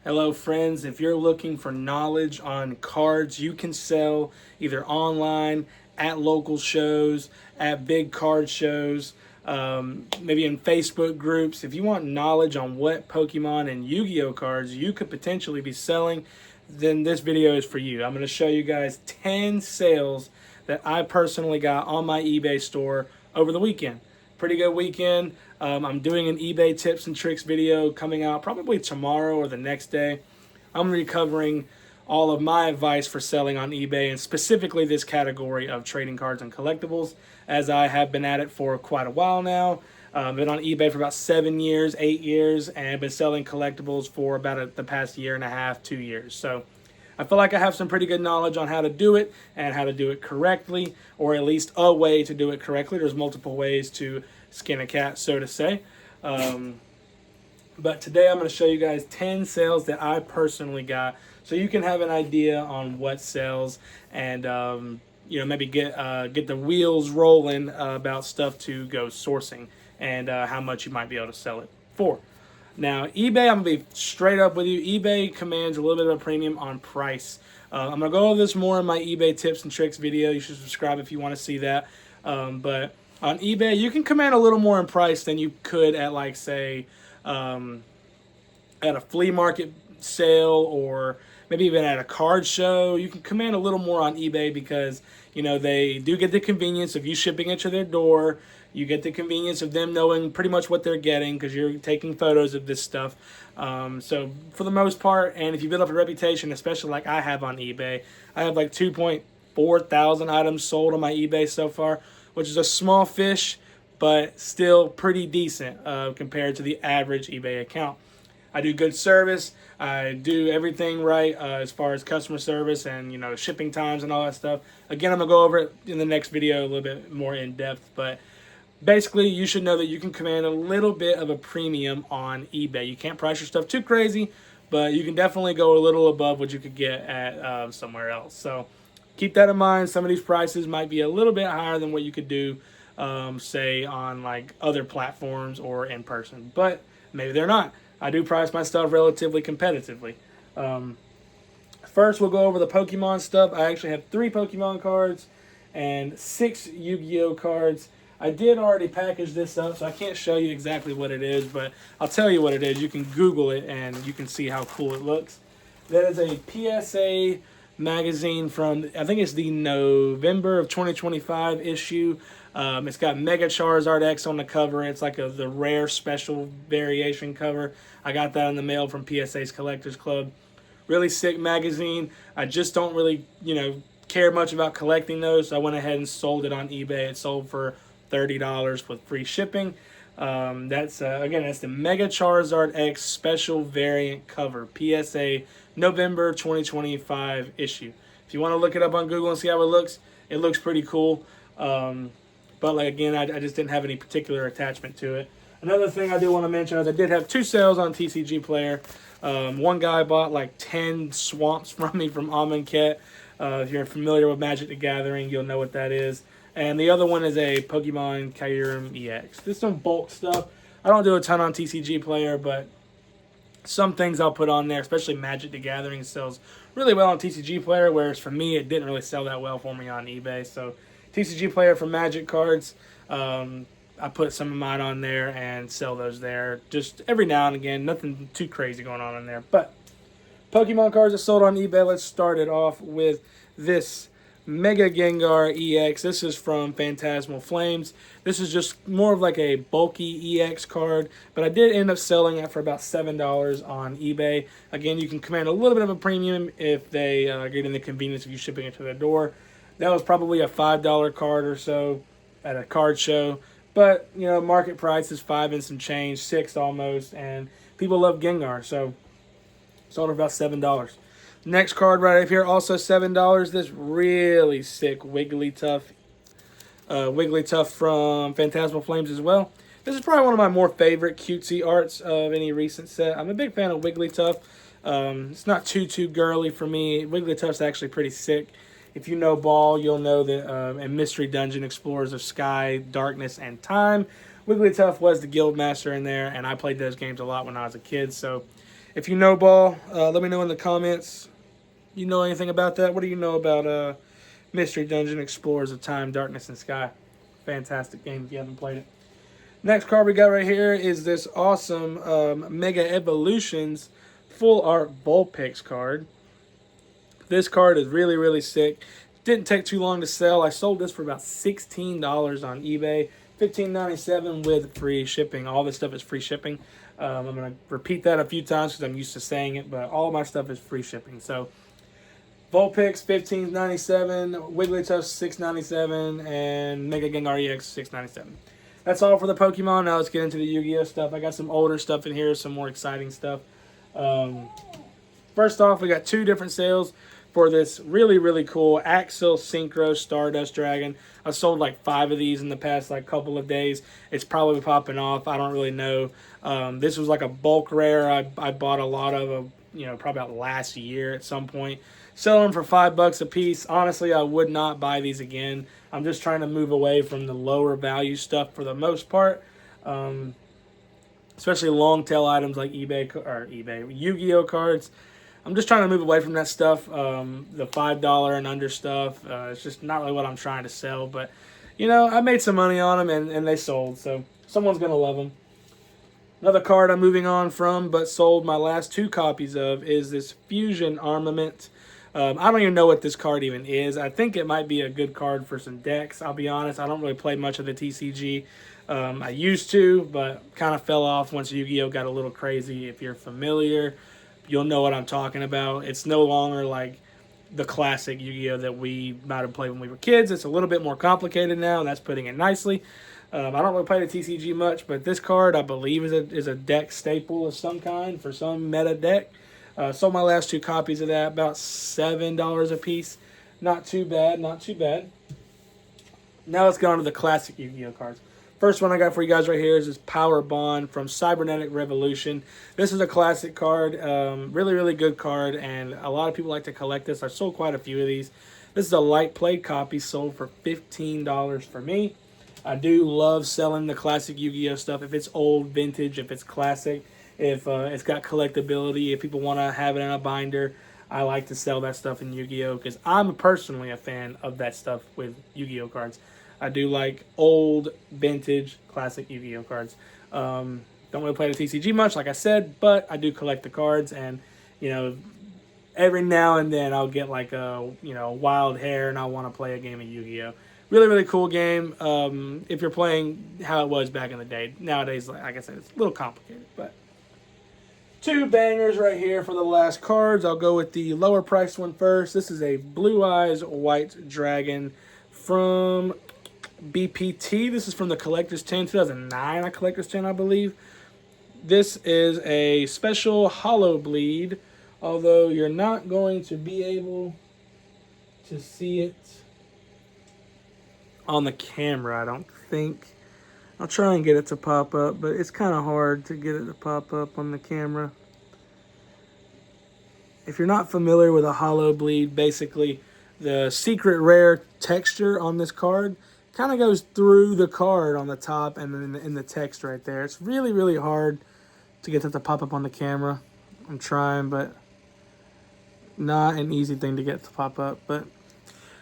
Hello, friends. If you're looking for knowledge on cards you can sell either online, at local shows, at big card shows, maybe in Facebook groups, if you want knowledge on what Pokemon and Yu-Gi-Oh cards you could potentially be selling, then this video is for you. I'm going to show you guys 10 sales that I personally got on my eBay store over the weekend. Pretty good weekend. I'm doing an eBay tips and tricks video coming out probably tomorrow or the next day. I'm going to be covering all of my advice for selling on eBay, and specifically this category of trading cards and collectibles, as I have been at it for quite a while now. Been on eBay for about 7 years, 8 years, and been selling collectibles for about the past year and a half, 2 years. So I feel like I have some pretty good knowledge on how to do it and how to do it correctly, or at least a way to do it correctly. There's multiple ways to skin a cat, so to say. But today I'm going to show you guys 10 sales that I personally got, so you can have an idea on what sells and maybe get the wheels rolling about stuff to go sourcing and how much you might be able to sell it for. Now, eBay, I'm going to be straight up with you. eBay commands a little bit of a premium on price. I'm going to go over this more in my eBay tips and tricks video. You should subscribe if you want to see that. But on eBay, you can command a little more in price than you could at, like, say, at a flea market sale, or maybe even at a card show. You can command a little more on eBay because, they do get the convenience of you shipping it to their door. You get the convenience of them knowing pretty much what they're getting because you're taking photos of this stuff. So for the most part, and if you build up a reputation, especially like I have on eBay, I have like 2.4 thousand items sold on my eBay so far, which is a small fish, but still pretty decent compared to the average eBay account. I do good service. I do everything right as far as customer service and shipping times and all that stuff. Again, I'm gonna go over it in the next video a little bit more in depth, but basically you should know that you can command a little bit of a premium on eBay. You can't price your stuff too crazy, but you can definitely go a little above what you could get at somewhere else. So keep that in mind. Some of these prices might be a little bit higher than what you could do, say, on like other platforms or in person, but maybe they're not. I do price my stuff relatively competitively. First, we'll go over the Pokemon stuff. I actually have 3 Pokemon cards and 6 Yu-Gi-Oh cards. I did already package this up, so I can't show you exactly what it is, but I'll tell you what it is. You can Google it, and you can see how cool it looks. That is a PSA magazine from, I think it's the November of 2025 issue. It's got Mega Charizard X on the cover. It's like the rare special variation cover. I got that in the mail from PSA's Collectors Club. Really sick magazine. I just don't really, care much about collecting those, so I went ahead and sold it on eBay. It sold for $30 with free shipping. That's the Mega Charizard X special variant cover, PSA November 2025 issue. If you want to look it up on Google and see how it looks pretty cool. But I just didn't have any particular attachment to it. Another thing I do want to mention is I did have 2 sales on TCG Player. One guy bought like 10 swamps from me from Amonkhet. If you're familiar with Magic the Gathering, you'll know what that is. And the other one is a Pokemon Kyurem EX. This is some bulk stuff. I don't do a ton on TCG Player, but some things I'll put on there, especially Magic the Gathering sells really well on TCG Player, whereas for me, it didn't really sell that well for me on eBay. So TCG Player for Magic cards, I put some of mine on there and sell those there just every now and again. Nothing too crazy going on in there. But Pokemon cards are sold on eBay. Let's start it off with this Mega Gengar EX. This is from Phantasmal Flames. This is just more of like a bulky EX card, but I did end up selling it for about $7 on eBay. Again, you can command a little bit of a premium if they are getting the convenience of you shipping it to their door. That was probably a $5 card or so at a card show, but market price is 5 and some change, 6 almost, and people love Gengar, so sold for about $7. Next card right up here, also $7. This really sick Wigglytuff. Wigglytuff from Phantasmal Flames as well. This is probably one of my more favorite cutesy arts of any recent set. I'm a big fan of Wigglytuff. It's not too girly for me. Wigglytuff's actually pretty sick. If you know Ball, you'll know that in Mystery Dungeon, Explorers of Sky, Darkness, and Time, Wigglytuff was the guild master in there, and I played those games a lot when I was a kid, so If you know ball, let me know in the comments. You know anything about that? What do you know about Mystery Dungeon Explorers of Time, Darkness, and Sky? Fantastic game if you haven't played it. Next card we got right here is this awesome Mega Evolutions Full Art Vulpix card. This card is really, really sick. Didn't take too long to sell. I sold this for about $16 on eBay. $15.97 with free shipping. All this stuff is free shipping. I'm going to repeat that a few times because I'm used to saying it, but all my stuff is free shipping. So Vulpix $15.97, Wigglytuff $6.97, and Mega Gengar EX $6.97. That's all for the Pokemon. Now let's get into the Yu-Gi-Oh stuff. I got some older stuff in here, some more exciting stuff. First off, we got two different sales for this really, really cool Axel Synchro Stardust Dragon. I sold like 5 of these in the past like couple of days. It's probably popping off. I don't really know. This was like a bulk rare. I bought a lot of, probably about last year at some point. Selling them for $5 a piece. Honestly, I would not buy these again. I'm just trying to move away from the lower value stuff for the most part. Especially long tail items like Yu-Gi-Oh cards. I'm just trying to move away from that stuff. The $5 and under stuff. It's just not really what I'm trying to sell. But, I made some money on them and they sold. So someone's going to love them. Another card I'm moving on from but sold my last 2 copies of is this Fusion Armament. I don't even know what this card even is. I think it might be a good card for some decks. I'll be honest, I don't really play much of the TCG. I used to, but kind of fell off once Yu-Gi-Oh got a little crazy. If you're familiar, you'll know what I'm talking about. It's no longer like the classic Yu-Gi-Oh that we might have played when we were kids. It's a little bit more complicated now, and that's putting it nicely. I don't really play the TCG much, but this card, I believe, is a deck staple of some kind for some meta deck. Sold my last 2 copies of that, about $7 a piece. Not too bad, not too bad. Now let's go on to the classic Yu-Gi-Oh cards. First one I got for you guys right here is this Power Bond from Cybernetic Revolution. This is a classic card, really, really good card, and a lot of people like to collect this. I sold quite a few of these. This is a light plate copy, sold for $15 for me. I do love selling the classic Yu-Gi-Oh stuff. If it's old, vintage, if it's classic, if it's got collectability, if people want to have it in a binder, I like to sell that stuff in Yu-Gi-Oh because I'm personally a fan of that stuff with Yu-Gi-Oh cards. I do like old, vintage, classic Yu-Gi-Oh cards. Don't really play the TCG much, like I said, but I do collect the cards, and every now and then I'll get like a wild hair and I want to play a game of Yu-Gi-Oh. Really, really cool game. If you're playing how it was back in the day. Nowadays, like I said, it's a little complicated, but 2 bangers right here for the last cards. I'll go with the lower priced one first. This is a Blue Eyes White Dragon from BPT. This is from the Collector's 10, 2009, a Collector's 10, I believe. This is a special hollow bleed, although you're not going to be able to see it on the camera, I don't think. I'll try and get it to pop up, but it's kind of hard to get it to pop up on the camera. If you're not familiar with a hollow bleed, basically the secret rare texture on this card kind of goes through the card on the top and then in the text right there. It's really, really hard to get that to pop up on the camera. I'm trying, but not an easy thing to get to pop up. But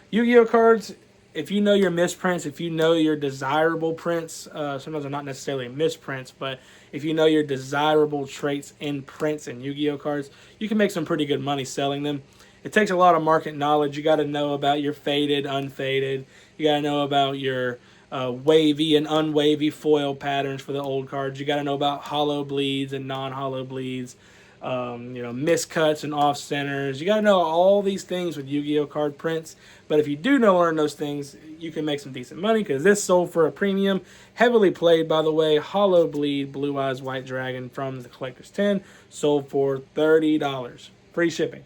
Yu-Gi-Oh cards, if you know your misprints, if you know your desirable prints, sometimes they're not necessarily misprints, but if you know your desirable traits in prints and Yu-Gi-Oh cards, you can make some pretty good money selling them. It takes a lot of market knowledge. You got to know about your faded, unfaded. You got to know about your wavy and unwavy foil patterns for the old cards. You got to know about hollow bleeds and non-hollow bleeds. Miscuts and off centers. You got to know all these things with Yu-Gi-Oh card prints. But if you do learn those things, you can make some decent money because this sold for a premium. Heavily played, by the way, hollow bleed Blue Eyes White Dragon from the Collector's 10 sold for $30. Free shipping.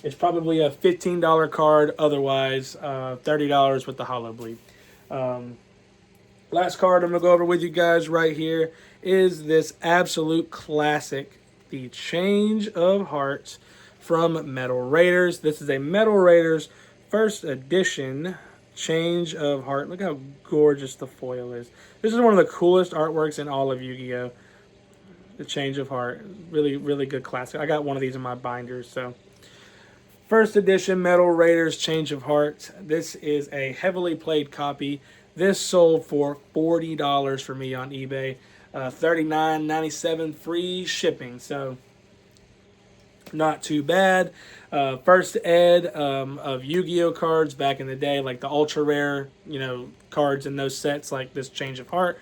It's probably a $15 card otherwise, $30 with the hollow bleed. Last card I'm going to go over with you guys right here is this absolute classic, the Change of Hearts from Metal Raiders. This is a Metal Raiders first edition Change of Heart. Look how gorgeous the foil is. This is one of the coolest artworks in all of Yu-Gi-Oh! The Change of Heart. Really, really good classic. I got one of these in my binders. So, first edition Metal Raiders Change of Heart. This is a heavily played copy. This sold for $40 for me on eBay. $39.97 free shipping. So, not too bad. First ed of Yu-Gi-Oh cards back in the day, like the ultra rare, cards in those sets, like this Change of Heart,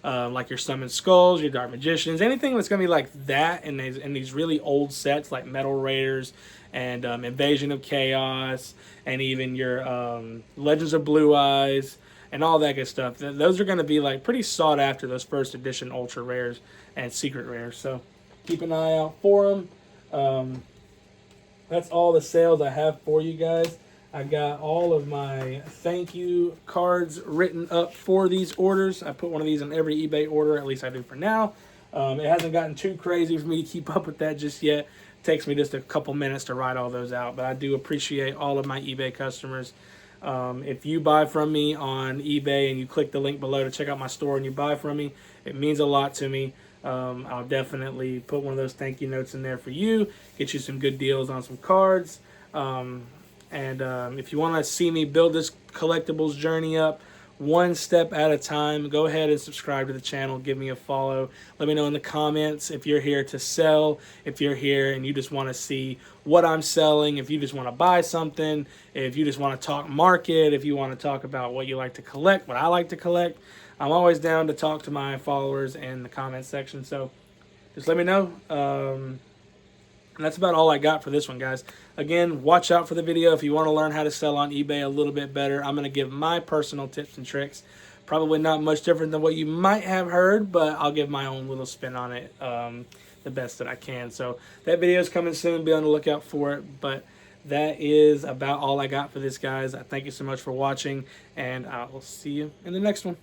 like your Summon Skulls, your Dark Magicians, anything that's gonna be like that in these really old sets, like Metal Raiders and Invasion of Chaos, and even your Legends of Blue Eyes and all that good stuff. Those are gonna be like pretty sought after. Those first edition ultra rares and secret rares. So keep an eye out for them. That's all the sales I have for you guys. I got all of my thank you cards written up for these orders. I put one of these in every eBay order, at least I do for now. It hasn't gotten too crazy for me to keep up with that just yet. It takes me just a couple minutes to write all those out, but I do appreciate all of my eBay customers. If you buy from me on eBay and you click the link below to check out my store and you buy from me, it means a lot to me. I'll definitely put one of those thank you notes in there for you, get you some good deals on some cards. If you want to see me build this collectibles journey up one step at a time, go ahead and subscribe to the channel, give me a follow. Let me know in the comments if you're here to sell, if you're here and you just want to see what I'm selling, if you just want to buy something, if you just want to talk market, if you want to talk about what you like to collect, what I like to collect. I'm always down to talk to my followers in the comment section, so just let me know. And that's about all I got for this one, guys. Again, watch out for the video if you want to learn how to sell on eBay a little bit better. I'm going to give my personal tips and tricks. Probably not much different than what you might have heard, but I'll give my own little spin on it the best that I can. So that video is coming soon. Be on the lookout for it. But that is about all I got for this, guys. I thank you so much for watching, and I will see you in the next one.